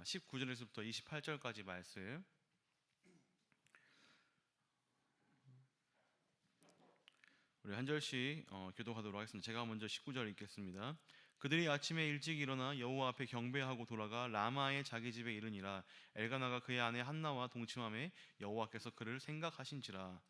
19절에서부터 28절까지 말씀 우리 한 절씩 교독하도록 하겠습니다. 제가 먼저 19절 읽겠습니다. 그들이 아침에 일찍 일어나 여호와 앞에 경배하고 돌아가 라마의 자기 집에 이르니라. 엘가나가 그의 아내 한나와 동침하매 여호와께서 그를 생각하신지라.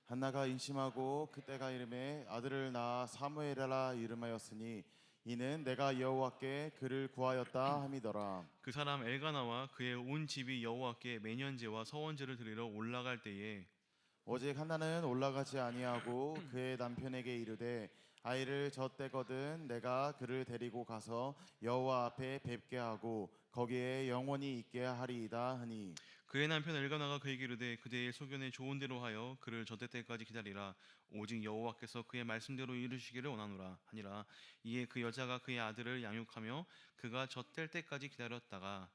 한나가 임심하고 그때가 이름에 아들을 낳아 사무엘이라 이름하였으니 이는 내가 여호와께 그를 구하였다 함이더라. 그 사람 엘가나와 그의 온 집이 여호와께 매년제와 서원제를 드리러 올라갈 때에 오직 한나는 올라가지 아니하고 그의 남편에게 이르되 아이를 젖대거든 내가 그를 데리고 가서 여호와 앞에 뵙게 하고 거기에 영원히 있게 하리이다 하니 그의 남편 엘가나가 그에게 이르되 그대의 소견에 좋은 대로 하여 그를 젖될 때까지 기다리라. 오직 여호와께서 그의 말씀대로 이루시기를 원하노라 하니라. 이에 그 여자가 그의 아들을 양육하며 그가 젖될 때까지 기다렸다가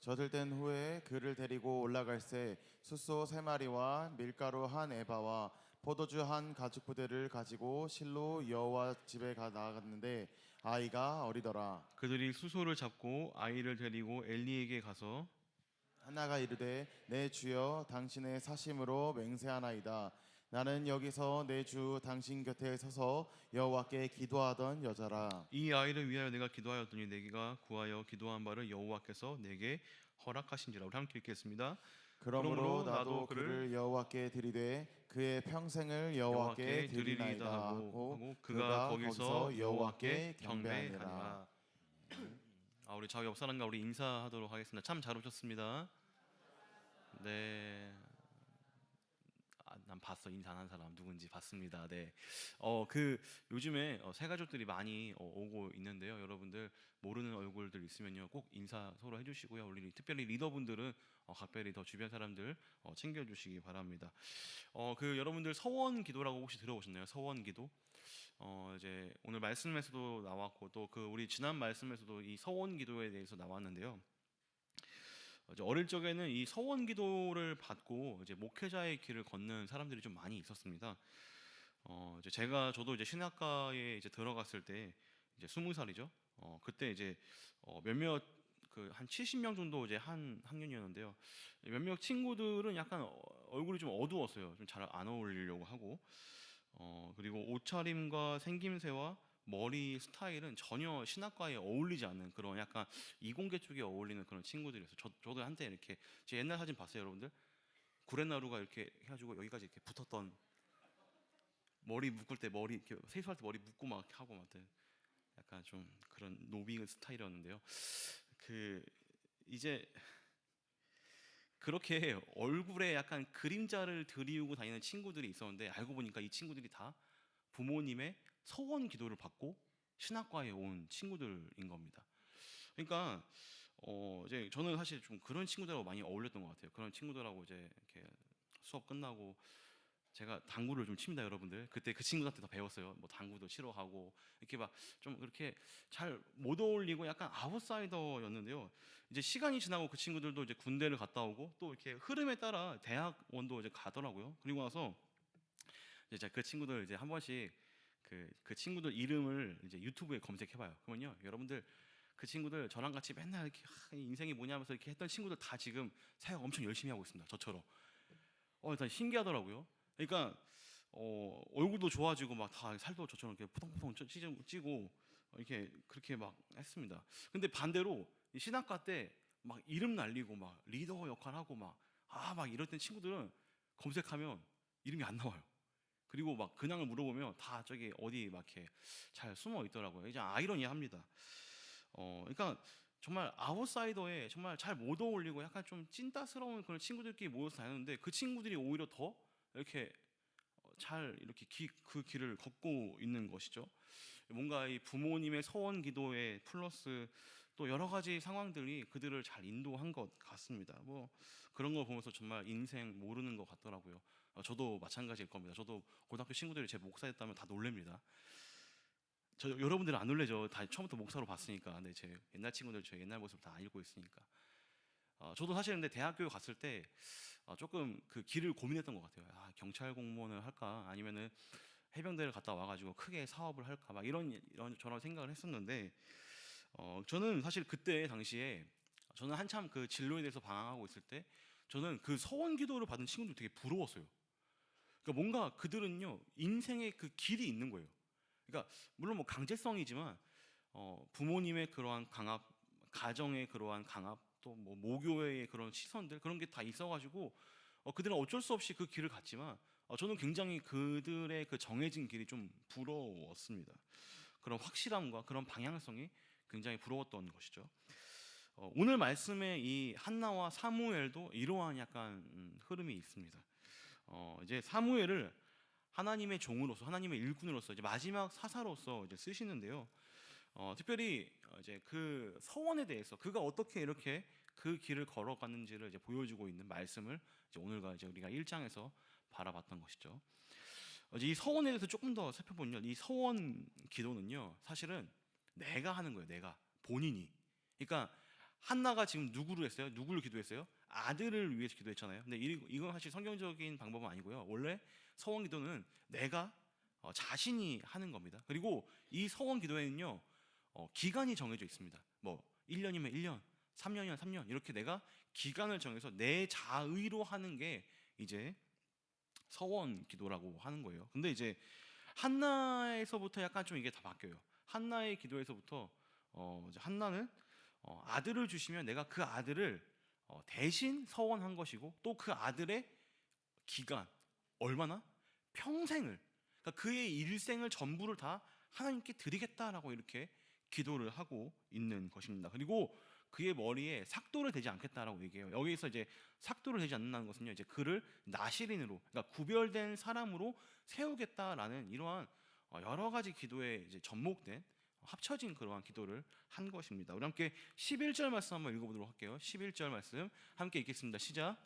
젖을 땐 후에 그를 데리고 올라갈새 숫소 3마리와 밀가루 한 에바와 포도주 한 가죽 부대를 가지고 실로 여호와 집에 나아갔는데 아이가 어리더라. 그들이 수소를 잡고 아이를 데리고 엘리에게 가서 한나가 이르되 내 주여 당신의 사심으로 맹세하나이다. 나는 여기서 내 주 당신 곁에 서서 여호와께 기도하던 여자라. 이 아이를 위하여 내가 기도하였더니 내가 구하여 기도한 바를 여호와께서 내게 허락하신지라. 우리 함께 읽겠습니다. 그러므로 나도 그를 여호와께 드리되 그의 평생을 여호와께 드리나이다 하고 그가 거기서 여호와께 경배하니라. 우리 좌우 옆 사람과 우리 인사하도록 하겠습니다. 참 잘 오셨습니다. 네. 난 봤어. 인사한 사람 누군지 봤습니다. 네. 요즘에 새 가족들이 많이 오고 있는데요. 여러분들 모르는 얼굴들 있으면요 꼭 인사 서로 해주시고요. 우리 특별히 리더분들은 각별히 더 주변 사람들 챙겨주시기 바랍니다. 여러분들 서원 기도라고 혹시 들어보셨나요? 서원 기도. 이제 오늘 말씀에서도 나왔고 또 우리 지난 말씀에서도 이 서원 기도에 대해서 나왔는데요. 어릴 적에는 이 서원 기도를 받고 이제 목회자의 길을 걷는 사람들이 좀 많이 있었습니다. 저도 이제 신학과에 이제 들어갔을 때 이제 20살이죠. 그때 이제 몇몇 한 70명 정도 이제 한 학년이었는데요. 몇몇 친구들은 약간 얼굴이 좀 어두웠어요. 좀 잘 안 어울리려고 하고, 그리고 옷차림과 생김새와 머리 스타일은 전혀 신학과에 어울리지 않는 그런 약간 이공계 쪽에 어울리는 그런 친구들이었어요. 저도 한때 이렇게 제 옛날 사진 봤어요, 여러분들? 구렛나루가 이렇게 해가지고 여기까지 이렇게 붙었던 머리 묶을 때 머리 이렇게 세수할 때 머리 묶고 막 하고 막 약간 좀 그런 노비 스타일이었는데요. 이제 그렇게 얼굴에 약간 그림자를 드리우고 다니는 친구들이 있었는데 알고 보니까 이 친구들이 다 부모님의 서원 기도를 받고 신학과에 온 친구들인 겁니다. 그러니까 이제 저는 사실 좀 그런 친구들하고 많이 어울렸던 것 같아요. 그런 친구들하고 이제 이렇게 수업 끝나고 제가 당구를 좀 칩니다, 여러분들. 그때 그 친구한테 다 배웠어요. 뭐 당구도 치러 가고 이렇게 막 좀 그렇게 잘 못 어울리고 약간 아웃사이더였는데요. 이제 시간이 지나고 그 친구들도 이제 군대를 갔다 오고 또 이렇게 흐름에 따라 대학원도 이제 가더라고요. 그리고 나서 이제 그 친구들 이제 한 번씩 그 친구들 이름을 이제 유튜브에 검색해봐요. 그러면요, 여러분들 그 친구들 저랑 같이 맨날 이렇게 인생이 뭐냐면서 이렇게 했던 친구들 다 지금 사역 엄청 열심히 하고 있습니다. 저처럼. 일단 신기하더라고요. 그러니까 얼굴도 좋아지고 막 다 살도 저처럼 이렇게 푸덩푸덩 찌고 이렇게 그렇게 막 했습니다. 근데 반대로 신학과 때 막 이름 날리고 막 리더 역할하고 막 이럴 땐 친구들은 검색하면 이름이 안 나와요. 그리고 막 근황을 물어보면 다 저기 어디 막 이렇게 잘 숨어 있더라고요. 이제 아이러니합니다. 그러니까 정말 아웃사이더에 정말 잘 못 어울리고 약간 좀 찐따스러운 그런 친구들끼리 모여서 다녔는데 그 친구들이 오히려 더 이렇게 잘 이렇게 그 길을 걷고 있는 것이죠. 뭔가 이 부모님의 서원 기도에 플러스 또 여러 가지 상황들이 그들을 잘 인도한 것 같습니다. 뭐 그런 거 보면서 정말 인생 모르는 것 같더라고요. 저도 마찬가지일 겁니다. 저도 고등학교 친구들이 제 목사였다면 다 놀랍니다. 여러분들은 안 놀래죠. 다 처음부터 목사로 봤으니까. 네, 제 옛날 친구들 제 옛날 모습 다 알고 있으니까. 저도 사실 근데 대학교에 갔을 때 조금 그 길을 고민했던 것 같아요. 경찰 공무원을 할까 아니면은 해병대를 갔다 와가지고 크게 사업을 할까 막 이런 저런 생각을 했었는데 저는 사실 그때 당시에 저는 한참 그 진로에 대해서 방황하고 있을 때 저는 그 서원 기도를 받은 친구들 되게 부러웠어요. 그러니까 뭔가 그들은요 인생의 그 길이 있는 거예요. 그러니까 물론 뭐 강제성이지만 부모님의 그러한 강압, 가정의 그러한 강압, 또 뭐 모교의 그런 시선들 그런 게 다 있어가지고 그들은 어쩔 수 없이 그 길을 갔지만 저는 굉장히 그들의 그 정해진 길이 좀 부러웠습니다. 그런 확실함과 그런 방향성이 굉장히 부러웠던 것이죠. 오늘 말씀의 이 한나와 사무엘도 이러한 약간 흐름이 있습니다. 이제 사무엘을 하나님의 종으로서, 하나님의 일꾼으로서 이제 마지막 사사로서 이제 쓰시는데요. 특별히 이제 그 서원에 대해서 그가 어떻게 이렇게 그 길을 걸어갔는지를 이제 보여주고 있는 말씀을 이제 오늘과 이제 우리가 1장에서 바라봤던 것이죠. 이제 이 서원에 대해서 조금 더 살펴보면요, 이 서원 기도는요, 사실은 내가 하는 거예요. 내가 본인이. 그러니까 한나가 지금 누구를 했어요? 누구를 기도했어요? 아들을 위해서 기도했잖아요. 근데 이건 사실 성경적인 방법은 아니고요. 원래 서원 기도는 내가 자신이 하는 겁니다. 그리고 이 서원 기도에는요, 기간이 정해져 있습니다. 뭐 1년이면 1년, 3년이면 3년 이렇게 내가 기간을 정해서 내 자의로 하는 게 이제 서원 기도라고 하는 거예요. 근데 이제 한나에서부터 약간 좀 이게 다 바뀌어요. 한나의 기도에서부터 이제 한나는 아들을 주시면 내가 그 아들을 대신 서원한 것이고 또 그 아들의 기간 얼마나 평생을 그러니까 그의 일생을 전부를 다 하나님께 드리겠다라고 이렇게 기도를 하고 있는 것입니다. 그리고 그의 머리에 삭도를 대지 않겠다라고 얘기해요. 여기서 이제 삭도를 대지 않는다는 것은요, 이제 그를 나시린으로, 그러니까 구별된 사람으로 세우겠다라는 이러한 여러 가지 기도에 이제 접목된 합쳐진 그러한 기도를 한 것입니다. 우리 함께 11절 말씀 한번 읽어보도록 할게요. 11절 말씀 함께 읽겠습니다. 시작.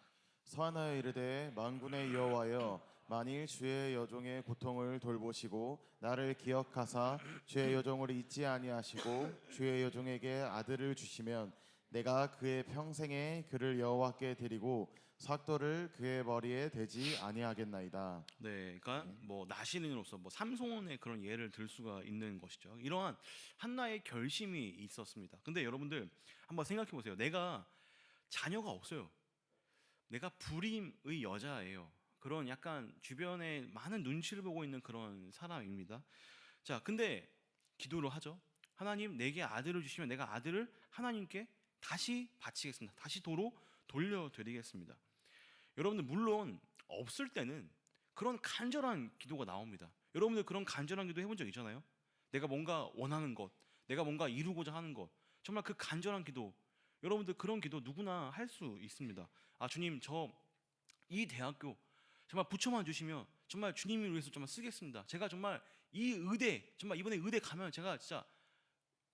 서하나여 이르되 만군의 여호와여 만일 주의 여종의 고통을 돌보시고 나를 기억하사 주의 여종을 잊지 아니하시고 주의 여종에게 아들을 주시면 내가 그의 평생에 그를 여호와께 드리고 삭도를 그의 머리에 대지 아니하겠나이다. 네, 그러니까 뭐 나시린으로서 뭐 삼손의 그런 예를 들 수가 있는 것이죠. 이러한 한나의 결심이 있었습니다. 근데 여러분들 한번 생각해 보세요. 내가 자녀가 없어요. 내가 불임의 여자예요. 그런 약간 주변에 많은 눈치를 보고 있는 그런 사람입니다. 자, 근데 기도를 하죠. 하나님, 내게 아들을 주시면 내가 아들을 하나님께 다시 바치겠습니다. 다시 도로 돌려드리겠습니다. 여러분들 물론 없을 때는 그런 간절한 기도가 나옵니다. 여러분들 그런 간절한 기도 해본 적 있잖아요. 내가 뭔가 원하는 것, 내가 뭔가 이루고자 하는 것, 정말 그 간절한 기도, 여러분들 그런 기도 누구나 할 수 있습니다. 아, 주님, 저 이 대학교 정말 붙여만 주시면 정말 주님을 위해서 정말 쓰겠습니다. 제가 정말 이 의대, 정말 이번에 의대 가면 제가 진짜,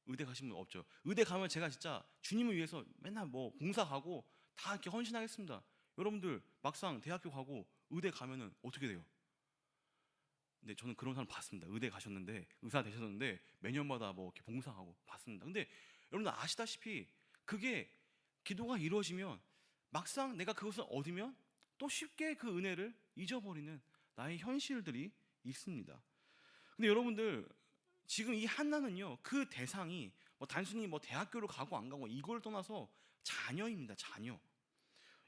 의대 가신 분 없죠. 의대 가면 제가 진짜 주님을 위해서 맨날 뭐 봉사하고 다 이렇게 헌신하겠습니다. 여러분들 막상 대학교 가고 의대 가면은 어떻게 돼요? 근데 저는 그런 사람 봤습니다. 의대 가셨는데 의사 되셨는데 매년마다 뭐 이렇게 봉사하고 봤습니다. 근데 여러분들 아시다시피 그게 기도가 이루어지면 막상 내가 그것을 얻으면 또 쉽게 그 은혜를 잊어버리는 나의 현실들이 있습니다. 근데 여러분들 지금 이 한나는요, 그 대상이 뭐 단순히 뭐 대학교를 가고 안 가고 이걸 떠나서 자녀입니다. 자녀.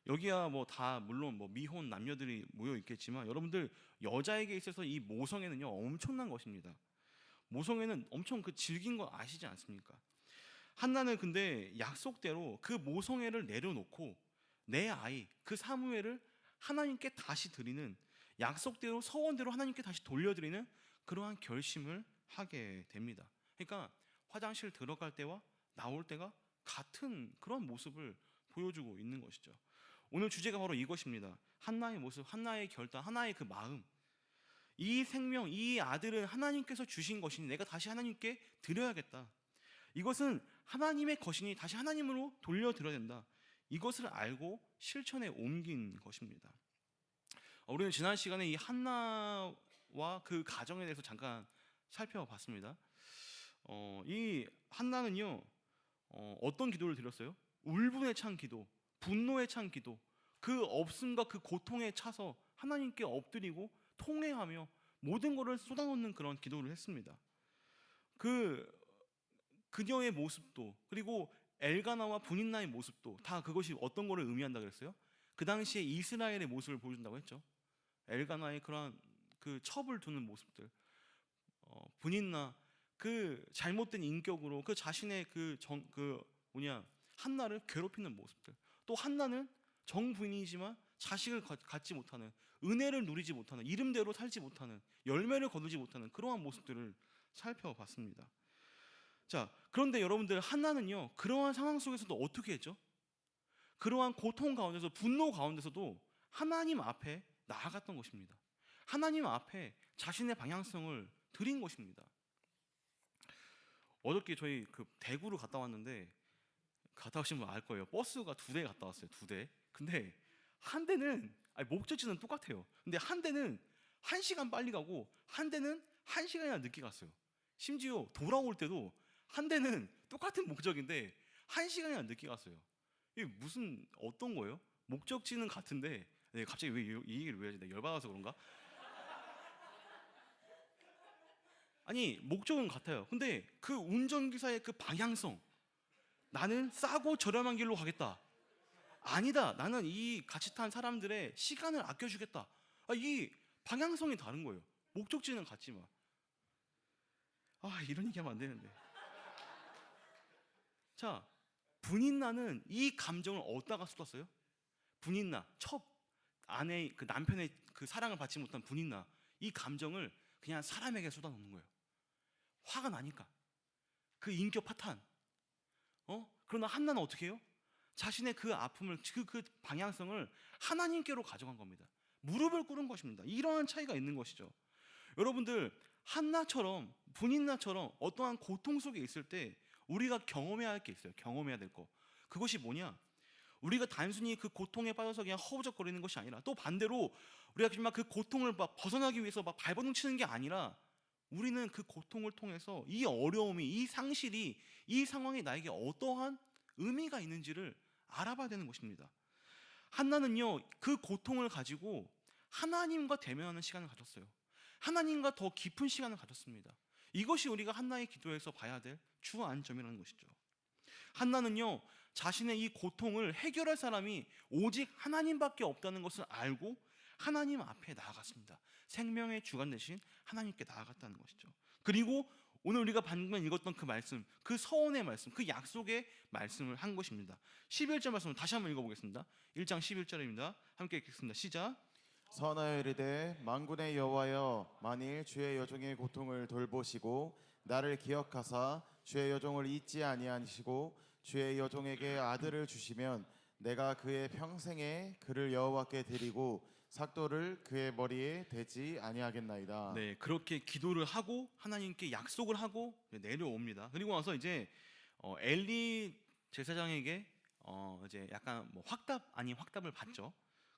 여기야 뭐 다 물론 뭐 미혼 남녀들이 모여 있겠지만 여러분들 여자에게 있어서 이 모성애는요 엄청난 것입니다. 모성애는 엄청 그 질긴 거 아시지 않습니까? 한나는 근데 약속대로 그 모성애를 내려놓고 내 아이 그 사무엘을 하나님께 다시 드리는, 약속대로 서원대로 하나님께 다시 돌려드리는 그러한 결심을 하게 됩니다. 그러니까 화장실 들어갈 때와 나올 때가 같은 그런 모습을 보여주고 있는 것이죠. 오늘 주제가 바로 이것입니다. 한나의 모습, 한나의 결단, 하나의 그 마음. 이 생명, 이 아들은 하나님께서 주신 것이니 내가 다시 하나님께 드려야겠다. 이것은 하나님의 것이니 다시 하나님으로 돌려드려야 된다. 이것을 알고 실천에 옮긴 것입니다. 우리는 지난 시간에 이 한나와 그 가정에 대해서 잠깐 살펴봤습니다. 이 한나는요, 어떤 기도를 드렸어요? 울분에 찬 기도, 분노에 찬 기도, 그 없음과 그 고통에 차서 하나님께 엎드리고 통회하며 모든 것을 쏟아놓는 그런 기도를 했습니다. 그녀의 모습도, 그리고 엘가나와 분인나의 모습도 다 그것이 어떤 거를 의미한다 그랬어요? 그 당시에 이스라엘의 모습을 보여준다고 했죠. 엘가나의 그러한 그 첩을 두는 모습들, 분인나 그 잘못된 인격으로 그 자신의 그 뭐냐 한나를 괴롭히는 모습들, 또 한나는 정부인이지만 자식을 갖지 못하는, 은혜를 누리지 못하는, 이름대로 살지 못하는, 열매를 거두지 못하는 그러한 모습들을 살펴봤습니다. 자, 그런데 여러분들, 한나는요 그러한 상황 속에서도 어떻게 했죠? 그러한 고통 가운데서, 분노 가운데서도 하나님 앞에 나아갔던 것입니다. 하나님 앞에 자신의 방향성을 드린 것입니다. 어저께 저희 그 대구를 갔다 왔는데, 갔다 오신 분 알 거예요. 버스가 2대 갔다 왔어요. 2대. 근데 한 대는 목적지는 똑같아요. 근데 한 대는 1시간 빨리 가고 한 대는 1시간이나 늦게 갔어요. 심지어 돌아올 때도 한 대는 똑같은 목적인데 1시간이나 늦게 갔어요. 이게 무슨 어떤 거예요? 목적지는 같은데, 네, 갑자기 왜 이 얘기를 왜 하지? 내가 열받아서 그런가? 아니, 목적은 같아요. 근데 그 운전기사의 그 방향성, 나는 싸고 저렴한 길로 가겠다, 아니다, 나는 이 같이 탄 사람들의 시간을 아껴주겠다, 이 방향성이 다른 거예요. 목적지는 같지만. 이런 얘기하면 안 되는데. 자, 분인나는 이 감정을 어디다가 쏟았어요? 분인나, 첩, 아내, 그 남편의 그 사랑을 받지 못한 분인나, 이 감정을 그냥 사람에게 쏟아놓는 거예요. 화가 나니까. 그 인격 파탄. 그러나 한나는 어떻게 해요? 자신의 그 아픔을, 그 방향성을 하나님께로 가져간 겁니다. 무릎을 꿇은 것입니다. 이러한 차이가 있는 것이죠. 여러분들, 한나처럼, 분인나처럼 어떠한 고통 속에 있을 때 우리가 경험해야 할 게 있어요. 경험해야 될 거. 그것이 뭐냐? 우리가 단순히 그 고통에 빠져서 그냥 허우적거리는 것이 아니라, 또 반대로 우리가 정말 그 고통을 막 벗어나기 위해서 막 발버둥 치는 게 아니라, 우리는 그 고통을 통해서 이 어려움이, 이 상실이, 이 상황이 나에게 어떠한 의미가 있는지를 알아봐야 되는 것입니다. 한나는요 그 고통을 가지고 하나님과 대면하는 시간을 가졌어요. 하나님과 더 깊은 시간을 가졌습니다. 이것이 우리가 한나의 기도에서 봐야 될 주안점이라는 것이죠. 한나는요 자신의 이 고통을 해결할 사람이 오직 하나님밖에 없다는 것을 알고 하나님 앞에 나아갔습니다. 생명의 주관 대신 하나님께 나아갔다는 것이죠. 그리고 오늘 우리가 방금 읽었던 그 말씀, 그 서원의 말씀, 그 약속의 말씀을 한 것입니다. 11절 말씀을 다시 한번 읽어보겠습니다. 1장 11절입니다. 함께 읽겠습니다. 시작. 선하여 이르되 만군의 여호와여, 만일 주의 여종의 고통을 돌보시고 나를 기억하사 주의 여종을 잊지 아니하시고 주의 여종에게 아들을 주시면 내가 그의 평생에 그를 여호와께 드리고 삭도를 그의 머리에 대지 아니하겠나이다. 네, 그렇게 기도를 하고 하나님께 약속을 하고 내려옵니다. 그리고 와서 이제 엘리 제사장에게 이제 약간 뭐 확답 아닌 확답을 받죠.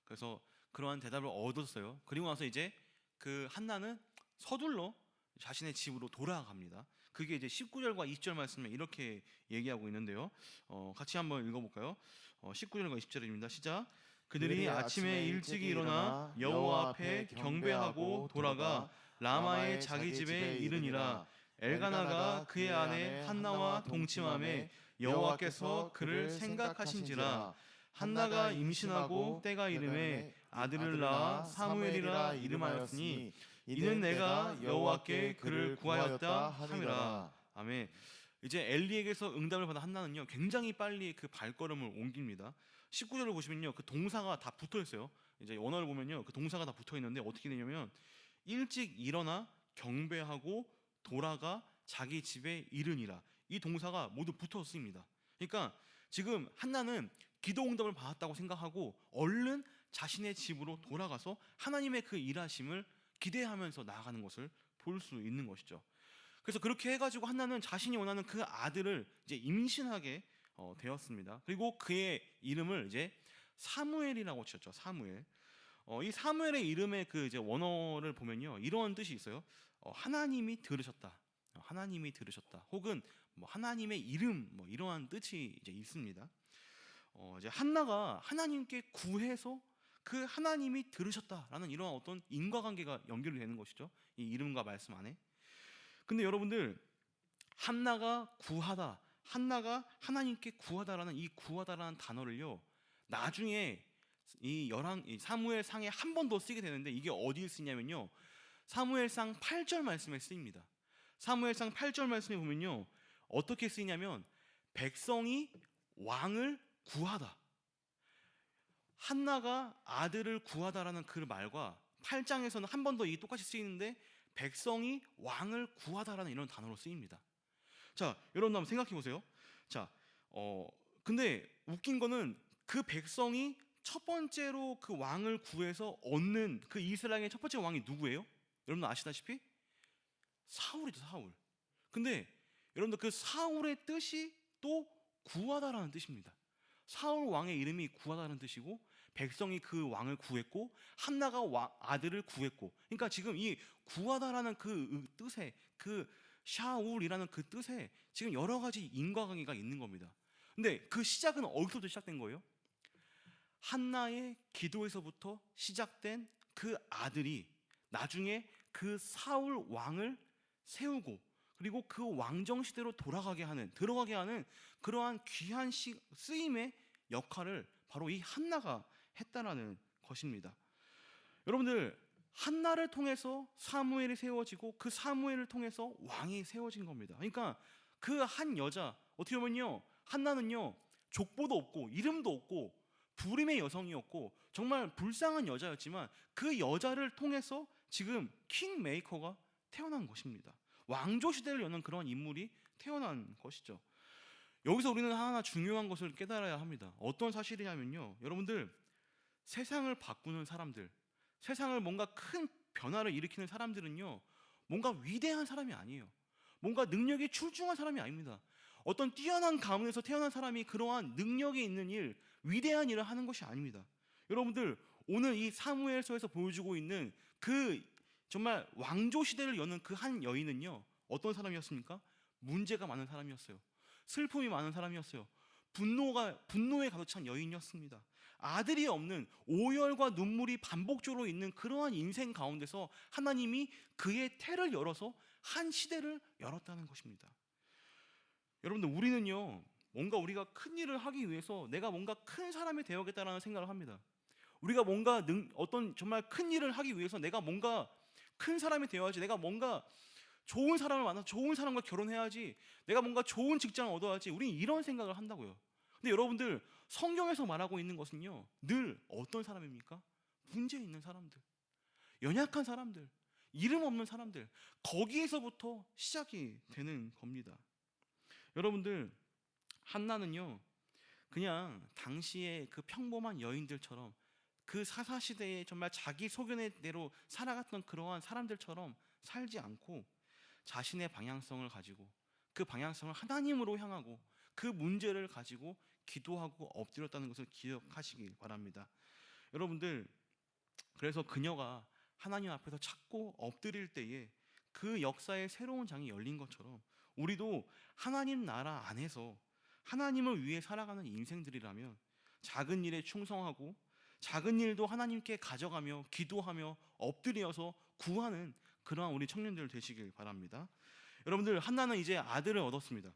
그래서 그러한 대답을 얻었어요. 그리고 와서 이제 그 한나는 서둘러 자신의 집으로 돌아갑니다. 그게 이제 19절과 20절 말씀에 이렇게 얘기하고 있는데요. 같이 한번 읽어볼까요? 19절과 20절입니다. 시작. 그들이 아침에 일찍 일어나 여호와 앞에 경배하고 돌아가 라마의 자기 집에 이르니라. 엘가나가 그의 아내 한나와 동침함에 여호와께서 그를 생각하신지라. 한나가 임신하고 때가 이름에 아들을 낳아 사무엘이라 이름하였으니 이는 내가 여호와께 그를 구하였다 함이라. 아멘. 이제 엘리에게서 응답을 받은 한나는요 굉장히 빨리 그 발걸음을 옮깁니다. 19절을 보시면요 그 동사가 다 붙어 있어요. 이제 원어를 보면요 그 동사가 다 붙어 있는데 어떻게 되냐면 일찍 일어나 경배하고 돌아가 자기 집에 이르니라, 이 동사가 모두 붙어 있습니다. 그러니까 지금 한나는 기도 응답을 받았다고 생각하고 얼른 자신의 집으로 돌아가서 하나님의 그 일하심을 기대하면서 나아가는 것을 볼 수 있는 것이죠. 그래서 그렇게 해가지고 한나는 자신이 원하는 그 아들을 이제 임신하게 되었습니다. 그리고 그의 이름을 이제 사무엘이라고 지었죠. 사무엘. 이 사무엘의 이름의 그 이제 원어를 보면요 이런 뜻이 있어요. 하나님이 들으셨다. 하나님이 들으셨다. 혹은 뭐 하나님의 이름, 뭐 이러한 뜻이 이제 있습니다. 이제 한나가 하나님께 구해서 그 하나님이 들으셨다라는 이런 어떤 인과관계가 연결이 되는 것이죠. 이 이름과 말씀 안에. 근데 여러분들, 한나가 구하다, 한나가 하나님께 구하다라는 이 구하다라는 단어를요, 나중에 이 사무엘상에 한 번 더 쓰게 되는데, 이게 어디에 쓰냐면요, 사무엘상 8절 말씀에 쓰입니다. 사무엘상 8절 말씀에 보면요, 어떻게 쓰이냐면 백성이 왕을 구하다. 한나가 아들을 구하다라는 그 말과 8장에서는 한 번 더 이 똑같이 쓰이는데 백성이 왕을 구하다라는 이런 단어로 쓰입니다. 자, 여러분 한번 생각해 보세요. 자, 근데 웃긴 거는 그 백성이 첫 번째로 그 왕을 구해서 얻는 그 이스라엘의 첫 번째 왕이 누구예요? 여러분 아시다시피 사울이죠, 사울. 근데 여러분들 그 사울의 뜻이 또 구하다라는 뜻입니다. 사울 왕의 이름이 구하다는 뜻이고, 백성이 그 왕을 구했고, 한나가 아들을 구했고, 그러니까 지금 이 구하다라는 그 뜻에, 그 샤울이라는 그 뜻에 지금 여러 가지 인과관계가 있는 겁니다. 근데 그 시작은 어디서부터 시작된 거예요? 한나의 기도에서부터 시작된 그 아들이 나중에 그 사울 왕을 세우고, 그리고 그 왕정 시대로 들어가게 하는 그러한 귀한 쓰임의 역할을 바로 이 한나가 했다라는 것입니다. 여러분들, 한나를 통해서 사무엘이 세워지고 그 사무엘을 통해서 왕이 세워진 겁니다. 그러니까 그 한 여자, 어떻게 보면요, 한나는요 족보도 없고 이름도 없고 불임의 여성이었고 정말 불쌍한 여자였지만 그 여자를 통해서 지금 킹메이커가 태어난 것입니다. 왕조 시대를 여는 그런 인물이 태어난 것이죠. 여기서 우리는 하나 중요한 것을 깨달아야 합니다. 어떤 사실이냐면요, 여러분들, 세상을 바꾸는 사람들, 세상을 뭔가 큰 변화를 일으키는 사람들은요, 뭔가 위대한 사람이 아니에요. 뭔가 능력이 출중한 사람이 아닙니다. 어떤 뛰어난 가문에서 태어난 사람이 그러한 능력이 있는 일, 위대한 일을 하는 것이 아닙니다. 여러분들, 오늘 이 사무엘서에서 보여주고 있는 그 정말 왕조 시대를 여는 그 한 여인은요, 어떤 사람이었습니까? 문제가 많은 사람이었어요. 슬픔이 많은 사람이었어요. 분노에 가득 찬 여인이었습니다. 아들이 없는 오열과 눈물이 반복적으로 있는 그러한 인생 가운데서 하나님이 그의 태를 열어서 한 시대를 열었다는 것입니다. 여러분들, 우리는요, 뭔가 우리가 큰 일을 하기 위해서 내가 뭔가 큰 사람이 되어야겠다라는 생각을 합니다. 우리가 뭔가 어떤 정말 큰 일을 하기 위해서 내가 뭔가 큰 사람이 되어야지, 내가 뭔가 좋은 사람을 만나서 좋은 사람과 결혼해야지, 내가 뭔가 좋은 직장을 얻어야지, 우리는 이런 생각을 한다고요. 근데 여러분들, 성경에서 말하고 있는 것은요, 늘 어떤 사람입니까? 문제 있는 사람들, 연약한 사람들, 이름 없는 사람들, 거기에서부터 시작이 되는 겁니다. 여러분들, 한나는요 그냥 당시의 그 평범한 여인들처럼 그 사사시대에 정말 자기 소견대로 살아갔던 그러한 사람들처럼 살지 않고 자신의 방향성을 가지고 그 방향성을 하나님으로 향하고 그 문제를 가지고 기도하고 엎드렸다는 것을 기억하시기 바랍니다. 여러분들, 그래서 그녀가 하나님 앞에서 찾고 엎드릴 때에 그 역사의 새로운 장이 열린 것처럼 우리도 하나님 나라 안에서 하나님을 위해 살아가는 인생들이라면 작은 일에 충성하고 작은 일도 하나님께 가져가며 기도하며 엎드려서 구하는 그러한 우리 청년들 되시길 바랍니다. 여러분들, 한나는 이제 아들을 얻었습니다.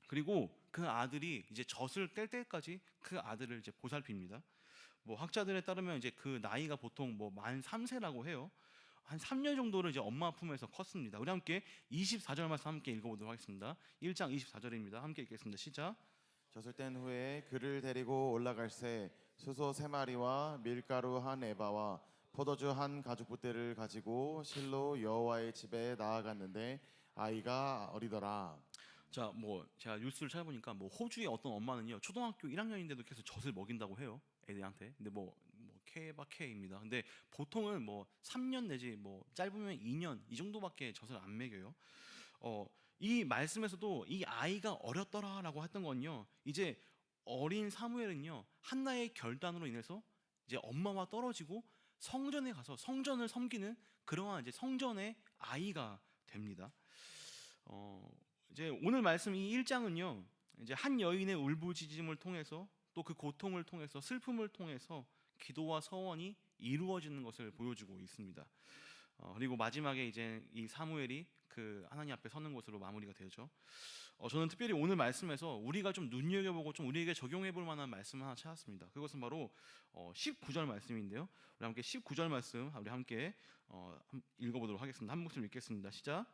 그리고 그 아들이 이제 젖을 뗄 때까지 그 아들을 이제 보살핍니다. 뭐 학자들에 따르면 이제 그 나이가 보통 뭐 만 3세라고 해요. 한 3년 정도를 이제 엄마 품에서 컸습니다. 우리 함께 24절 말씀 함께 읽어보도록 하겠습니다. 1장 24절입니다. 함께 읽겠습니다. 시작. 젖을 뗀 후에 그를 데리고 올라갈새 수소 3마리와 밀가루 한 에바와 포도주 한 가죽부대를 가지고 실로 여호와의 집에 나아갔는데 아이가 어리더라. 자, 뭐 제가 뉴스를 찾아보니까 뭐 호주의 어떤 엄마는요 초등학교 1학년인데도 계속 젖을 먹인다고 해요, 애들한테. 근데 뭐 K바 K입니다. 근데 보통은 뭐 3년 내지 뭐 짧으면 2년 이 정도밖에 젖을 안 먹여요. 이 말씀에서도 이 아이가 어렸더라라고 했던 건요, 이제 어린 사무엘은요 한나의 결단으로 인해서 이제 엄마와 떨어지고 성전에 가서 성전을 섬기는 그러한 이제 성전의 아이가 됩니다. 이제 오늘 말씀 이 1장은요 이제 한 여인의 울부짖음을 통해서 또 그 고통을 통해서 슬픔을 통해서 기도와 서원이 이루어지는 것을 보여주고 있습니다. 그리고 마지막에 이제 이 사무엘이 그 하나님 앞에 서는 것으로 마무리가 되죠. 저는 특별히 오늘 말씀에서 우리가 좀 눈여겨보고 좀 우리에게 적용해볼 만한 말씀을 하나 찾았습니다. 그것은 바로 19절 말씀인데요. 우리 함께 19절 말씀 우리 함께 읽어보도록 하겠습니다. 한 목소리 읽겠습니다. 시작.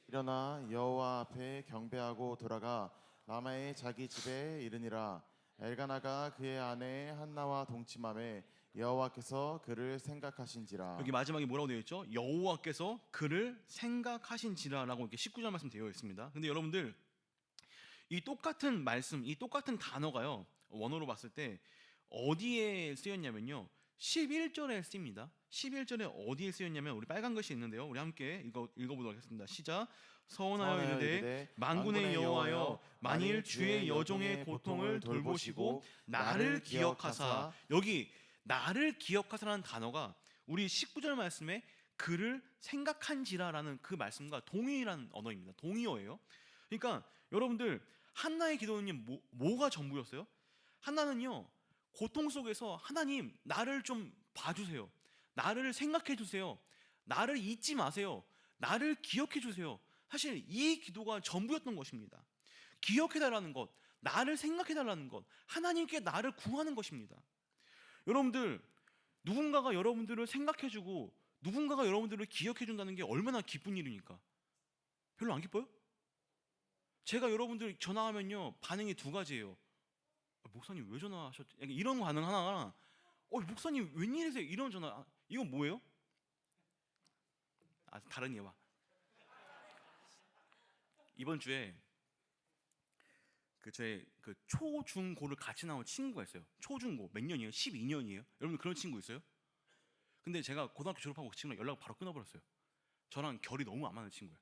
일어나 여호와 앞에 경배하고 돌아가 라마의 자기 집에 이르니라. 엘가나가 그의 아내 한나와 동침함에 여호와께서 그를 생각하신지라. 여기 마지막에 뭐라고 되어 있죠? 여호와께서 그를 생각하신지라라고 이렇게 19절 말씀 되어 있습니다. 근데 여러분들 이 똑같은 말씀, 이 똑같은 단어가요. 원어로 봤을 때 어디에 쓰였냐면요. 11절에 쓰입니다. 11절에 어디에 쓰였냐면 우리 빨간 글씨 있는데요. 우리 함께 읽어보도록 하겠습니다. 시작. 서원하여 이르되 만군의 여호와여 만일 주의 여종의 고통을 돌보시고 나를 기억하사, 여기 나를 기억하사라는 단어가 우리 19절 말씀에 그를 생각한지라라는 그 말씀과 동일한 언어입니다. 동의어예요. 그러니까 여러분들 한나의 기도는 뭐가 전부였어요? 한나는요 고통 속에서 하나님 나를 좀 봐주세요. 나를 생각해 주세요. 나를 잊지 마세요. 나를 기억해 주세요. 사실 이 기도가 전부였던 것입니다. 기억해 달라는 것, 나를 생각해 달라는 것, 하나님께 나를 구하는 것입니다. 여러분들 누군가가 여러분들을 생각해 주고 누군가가 여러분들을 기억해 준다는 게 얼마나 기쁜 일입니까? 별로 안 기뻐요? 제가 여러분들 전화하면요 반응이 두 가지예요. 목사님 왜 전화하셨지? 이런 반응 하나가 목사님 웬일이세요? 이런 전화. 이건 뭐예요? 다른 예화. 이번 주에 저의 초중고를 같이 나온 친구가 있어요. 초중고 몇 년이에요? 12년이에요? 여러분 그런 친구 있어요? 근데 제가 고등학교 졸업하고 그 친구랑 연락을 바로 끊어버렸어요. 저랑 결이 너무 안 맞는 친구예요.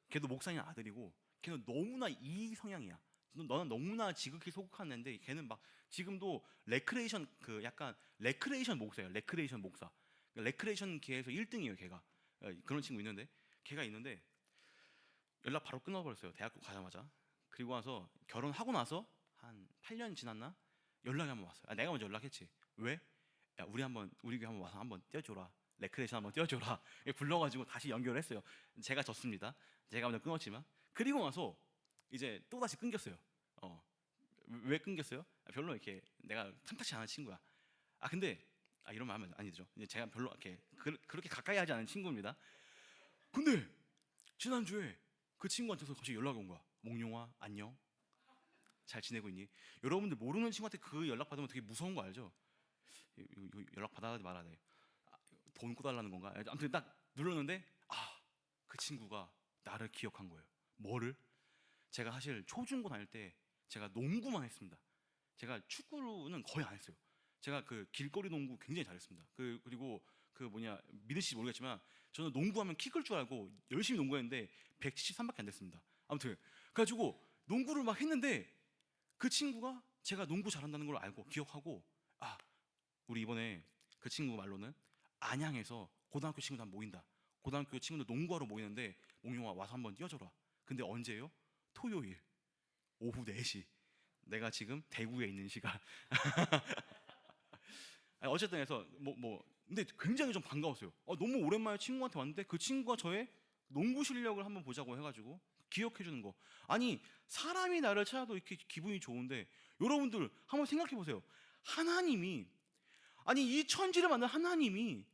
걔도 목사님 아들이고 걔는 너무나 이 성향이야. 너는 너무나 지극히 소극한 애인데 걔는 막 지금도 레크레이션 약간 레크레이션 목사예요. 레크레이션 목사. 레크레이션 계에서 1등이에요. 걔가. 그런 친구 있는데 걔가 있는데 연락 바로 끊어버렸어요. 대학교 가자마자. 그리고 와서 결혼하고 나서 한 8년 지났나 연락이 한번 왔어요. 내가 먼저 연락했지. 왜? 야 우리 교회 한번 와서 한번 뛰어줘라. 레크레이션 한번 뛰어줘라. 불러가지고 다시 연결했어요. 제가 졌습니다. 제가 먼저 끊었지만 그리고 나서 이제 또 다시 끊겼어요. 왜 끊겼어요? 별로 이렇게 내가 탐탁치 않은 친구야. 근데 이러면 하면 아니죠. 제가 별로 이렇게 그렇게 가까이 하지 않은 친구입니다. 근데 지난주에 그 친구한테서 갑자기 연락이 온 거야. 몽룡아 안녕. 잘 지내고 있니? 여러분들 모르는 친구한테 그 연락 받으면 되게 무서운 거 알죠? 연락 받아야 돼 말아야 돼. 돈 꿔달라는 건가? 아무튼 딱 눌렀는데 그 친구가 나를 기억한 거예요. 뭐를? 제가 사실 초중고 다닐 때 제가 농구만 했습니다. 제가 축구는 거의 안 했어요. 제가 길거리 농구 굉장히 잘했습니다. 그리고 믿으실지 모르겠지만 저는 농구하면 키 클 줄 알고 열심히 농구했는데 173밖에 안 됐습니다. 아무튼 그래가지고 농구를 막 했는데 그 친구가 제가 농구 잘한다는 걸 알고 기억하고 우리 이번에 그 친구 말로는 안양에서 고등학교 친구들 한번 모인다. 고등학교 친구들 농구하러 모이는데 몽룡아 와서 한번 뛰어줘라. 근데 언제요? 토요일 오후 4시. 내가 지금 대구에 있는 시간. 어쨌든 해서 근데 굉장히 좀 반가웠어요. 너무 오랜만에 친구한테 왔는데 그 친구가 저의 농구 실력을 한번 보자고 해가지고 기억해 주는 거. 사람이 나를 찾아도 이렇게 기분이 좋은데 여러분들 한번 생각해 보세요. 하나님이 이 천지를 만든 하나님이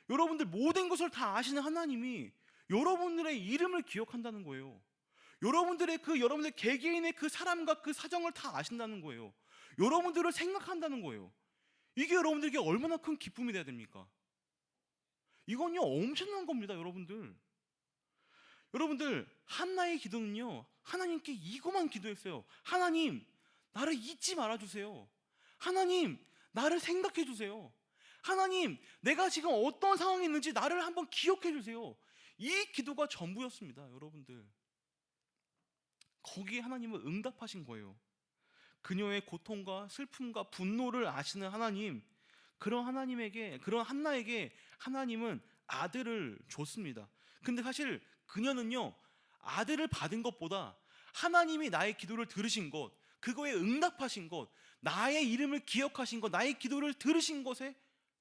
여러분들 모든 것을 다 아시는 하나님이 여러분들의 이름을 기억한다는 거예요. 여러분들 개개인의 그 사람과 그 사정을 다 아신다는 거예요. 여러분들을 생각한다는 거예요. 이게 여러분들에게 얼마나 큰 기쁨이 돼야 됩니까? 이건요 엄청난 겁니다. 여러분들 한나의 기도는요 하나님께 이거만 기도했어요. 하나님 나를 잊지 말아주세요. 하나님 나를 생각해 주세요. 하나님 내가 지금 어떤 상황에 있는지 나를 한번 기억해 주세요. 이 기도가 전부였습니다. 여러분들 거기에 하나님은 응답하신 거예요. 그녀의 고통과 슬픔과 분노를 아시는 하나님, 그런 한나에게 하나님은 아들을 줬습니다. 근데 사실 그녀는요 아들을 받은 것보다 하나님이 나의 기도를 들으신 것, 그거에 응답하신 것, 나의 이름을 기억하신 것, 나의 기도를 들으신 것에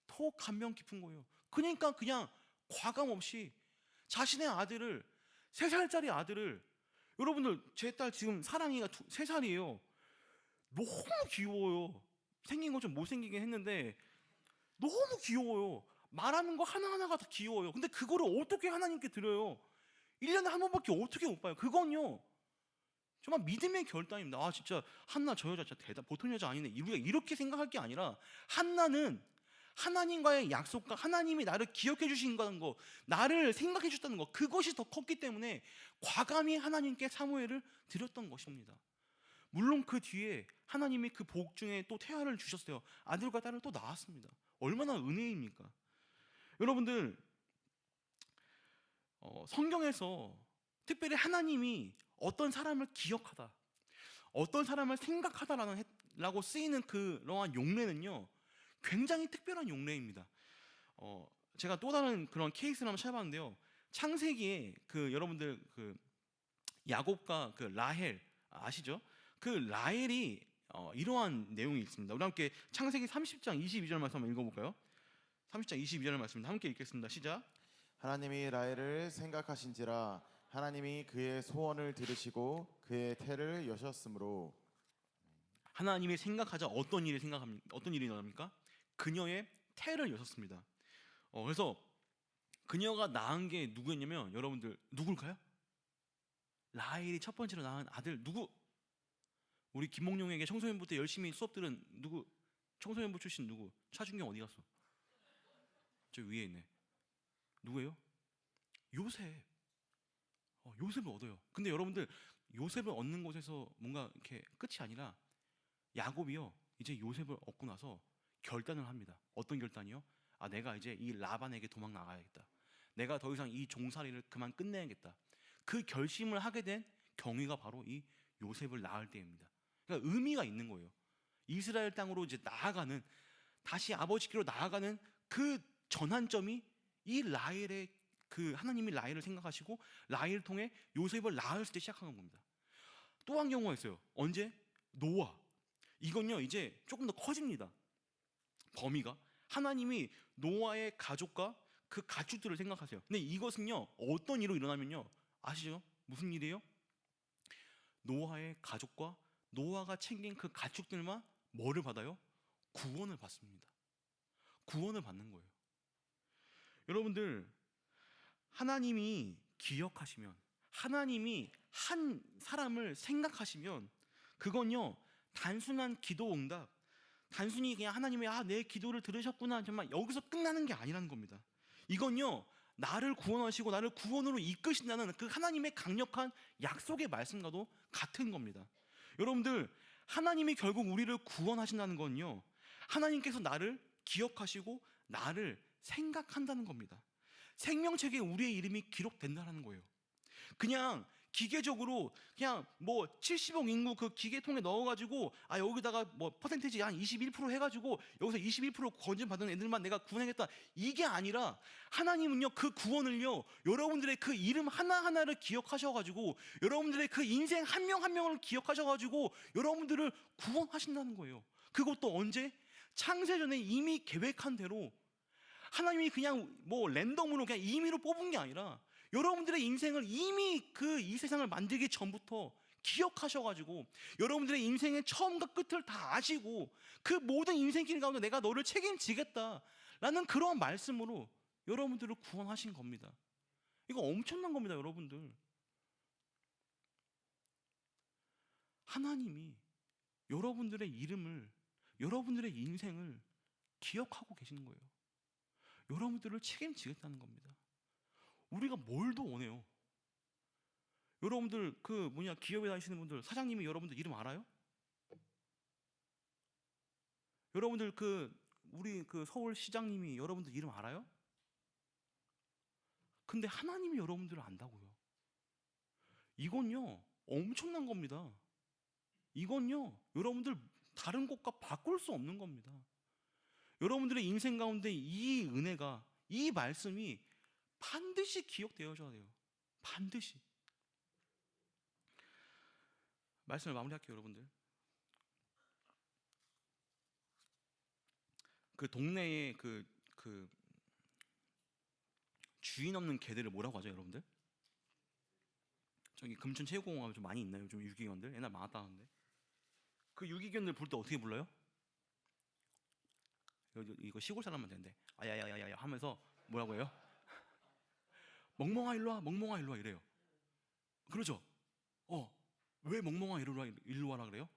더 감명 깊은 거예요. 그러니까 그냥 과감 없이 자신의 아들을, 3살짜리 아들을, 여러분들 제 딸 지금 사랑이가 3살이에요. 너무 귀여워요. 생긴 거 좀 못생기긴 했는데 너무 귀여워요. 말하는 거 하나하나가 다 귀여워요. 근데 그거를 어떻게 하나님께 드려요? 1년에 한 번밖에 어떻게 못 봐요? 그건요, 정말 믿음의 결단입니다. 아, 진짜 한나 저 여자 진짜 보통 여자 아니네. 우리가 이렇게 생각할 게 아니라, 한나는 하나님과의 약속과 하나님이 나를 기억해 주신다는 거, 나를 생각해 주셨다는 거, 그것이 더 컸기 때문에 과감히 하나님께 사무엘을 드렸던 것입니다. 물론 그 뒤에 하나님이 그 복 중에 또 태아를 주셨어요. 아들과 딸을 또 낳았습니다. 얼마나 은혜입니까? 여러분들, 성경에서 특별히 하나님이 어떤 사람을 기억하다, 어떤 사람을 생각하다라고 쓰이는 그러한 용례는요, 굉장히 특별한 용례입니다. 제가 또 다른 그런 케이스를 한번 찾아봤는데요. 창세기에 여러분들 야곱과 라헬 아시죠? 그 라헬이 이러한 내용이 있습니다. 우리 함께 창세기 30장 22절 말씀 한번 읽어볼까요? 30장 22절 말씀 함께 읽겠습니다. 시작. 하나님이 라헬을 생각하신지라 하나님이 그의 소원을 들으시고 그의 태를 여셨으므로. 하나님이 생각하자 어떤 일이 일어납니까? 그녀의 태를 여셨습니다. 그래서 그녀가 낳은 게 누구였냐면, 여러분들 누굴까요? 라헬이 첫 번째로 낳은 아들 누구? 우리 김몽룡에게 청소년부 때 열심히 수업 들은 누구? 청소년부 출신 누구? 차준경 어디 갔어? 저 위에 있네. 누구예요? 요셉. 요셉을 얻어요. 근데 여러분들, 요셉을 얻는 곳에서 뭔가 이렇게 끝이 아니라 야곱이요, 이제 요셉을 얻고 나서 결단을 합니다. 어떤 결단이요? 아, 내가 이제 이 라반에게 도망 나가야겠다. 내가 더 이상 이 종살이를 그만 끝내야겠다. 그 결심을 하게 된 경위가 바로 이 요셉을 낳을 때입니다. 그러니까 의미가 있는 거예요. 이스라엘 땅으로 이제 나아가는, 다시 아버지께로 나아가는 그 전환점이 이 라헬의 하나님이 라헬을 생각하시고 라헬을 통해 요셉을 낳을 때 시작한 겁니다. 또 한 경우가 있어요. 언제? 노아. 이건요, 이제 조금 더 커집니다. 범위가. 하나님이 노아의 가족과 그 가축들을 생각하세요. 근데 이것은요, 어떤 일로 일어나면요, 아시죠? 무슨 일이에요? 노아의 가족과 노아가 챙긴 그 가축들만 뭐를 받아요? 구원을 받습니다. 구원을 받는 거예요. 여러분들, 하나님이 기억하시면, 하나님이 한 사람을 생각하시면, 그건요, 단순한 기도 응답, 단순히 그냥 하나님이 내 기도를 들으셨구나, 정말 여기서 끝나는 게 아니라는 겁니다. 이건요, 나를 구원하시고 나를 구원으로 이끄신다는 그 하나님의 강력한 약속의 말씀과도 같은 겁니다. 여러분들, 하나님이 결국 우리를 구원하신다는 건요, 하나님께서 나를 기억하시고 나를 생각한다는 겁니다. 생명책에 우리의 이름이 기록된다는 거예요. 그냥 기계적으로 그냥 뭐 70억 인구 그 기계통에 넣어가지고 여기다가 뭐 퍼센테이지 한 21% 해가지고 여기서 21% 건진 받은 애들만 내가 구원하겠다, 이게 아니라 하나님은요, 그 구원을요, 여러분들의 그 이름 하나하나를 기억하셔가지고 여러분들의 그 인생 한 명 한 명을 기억하셔가지고 여러분들을 구원하신다는 거예요. 그것도 언제? 창세전에 이미 계획한 대로 하나님이 그냥 뭐 랜덤으로 그냥 임의로 뽑은 게 아니라 여러분들의 인생을 이미 이 세상을 만들기 전부터 기억하셔가지고 여러분들의 인생의 처음과 끝을 다 아시고 그 모든 인생길 가운데 내가 너를 책임지겠다라는 그런 말씀으로 여러분들을 구원하신 겁니다. 이거 엄청난 겁니다, 여러분들. 하나님이 여러분들의 이름을, 여러분들의 인생을 기억하고 계시는 거예요. 여러분들을 책임지겠다는 겁니다. 우리가 뭘 더 원해요? 여러분들 기업에 다니시는 분들, 사장님이 여러분들 이름 알아요? 여러분들 우리 서울시장님이 여러분들 이름 알아요? 근데 하나님이 여러분들을 안다고요. 이건요, 엄청난 겁니다. 이건요, 여러분들 다른 곳과 바꿀 수 없는 겁니다. 여러분들의 인생 가운데 이 은혜가, 이 말씀이 반드시 기억되어져야 돼요. 반드시. 말씀을 마무리할게요, 여러분들. 그 동네에 주인 없는 개들을 뭐라고 하죠, 여러분들? 저기 금천 체육공원 좀 많이 있나요? 좀 유기견들 옛날 많았다는데 그 유기견들 볼 때 어떻게 불러요? 이거 시골 사람만 되는데 아야야야야 하면서 뭐라고 해요? 멍멍아 일로 와, 멍멍아 일로 와 이래요. 그러죠? 왜 멍멍아 일로 와라 그래요?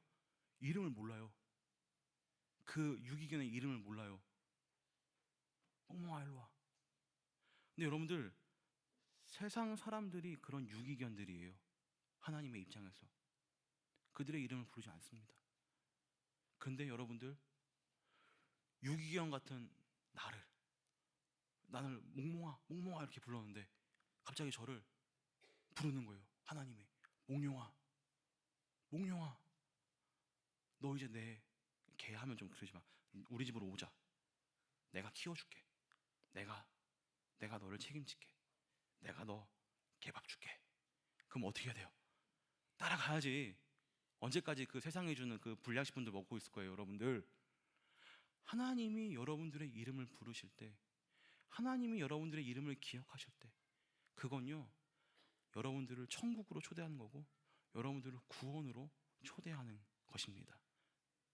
이름을 몰라요. 그 유기견의 이름을 몰라요. 멍멍아 일로 와. 근데 여러분들 세상 사람들이 그런 유기견들이에요. 하나님의 입장에서 그들의 이름을 부르지 않습니다. 근데 여러분들 유기견 같은 나를 몽몽아 몽몽아 이렇게 불렀는데 갑자기 저를 부르는 거예요. 하나님의 몽룡아 몽룡아 너 이제 내 개 하면 좀 그러지 마. 우리 집으로 오자. 내가 키워줄게. 내가 너를 책임질게. 내가 너 개밥 줄게. 그럼 어떻게 해야 돼요? 따라가야지. 언제까지 그 세상에 주는 그 불량식품들 먹고 있을 거예요, 여러분들. 하나님이 여러분들의 이름을 부르실 때, 하나님이 여러분들의 이름을 기억하실 때, 그건요 여러분들을 천국으로 초대하는 거고 여러분들을 구원으로 초대하는 것입니다.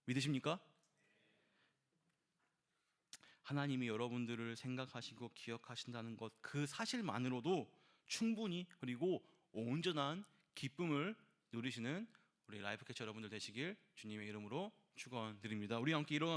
믿으십니까? 하나님이 여러분들을 생각하시고 기억하신다는 것, 그 사실만으로도 충분히 그리고 온전한 기쁨을 누리시는 우리 라이프 캐쳐 여러분들 되시길 주님의 이름으로 축원드립니다. 우리 함께 일어나